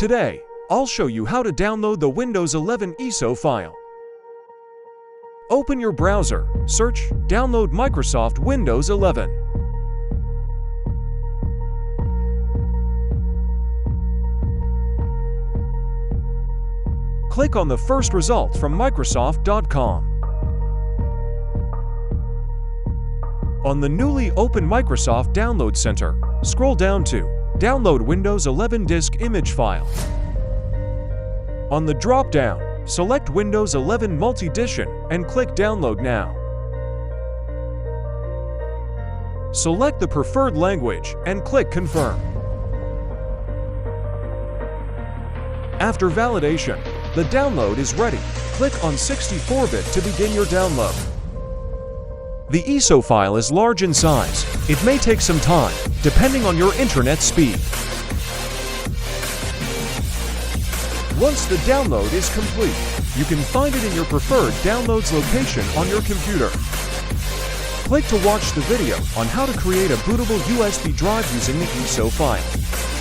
Today, I'll show you how to download the Windows 11 ISO file. Open your browser, search Download Microsoft Windows 11. Click on the first results from Microsoft.com. On the newly opened Microsoft Download Center, scroll down to Download Windows 11 Disk Image File. On the drop-down, select Windows 11 Multi-Edition and click Download Now. Select the preferred language and click Confirm. After validation, the download is ready. Click on 64-bit to begin your download. The ISO file is large in size. It may take some time, depending on your internet speed. Once the download is complete, you can find it in your preferred downloads location on your computer. Click to watch the video on how to create a bootable USB drive using the ISO file.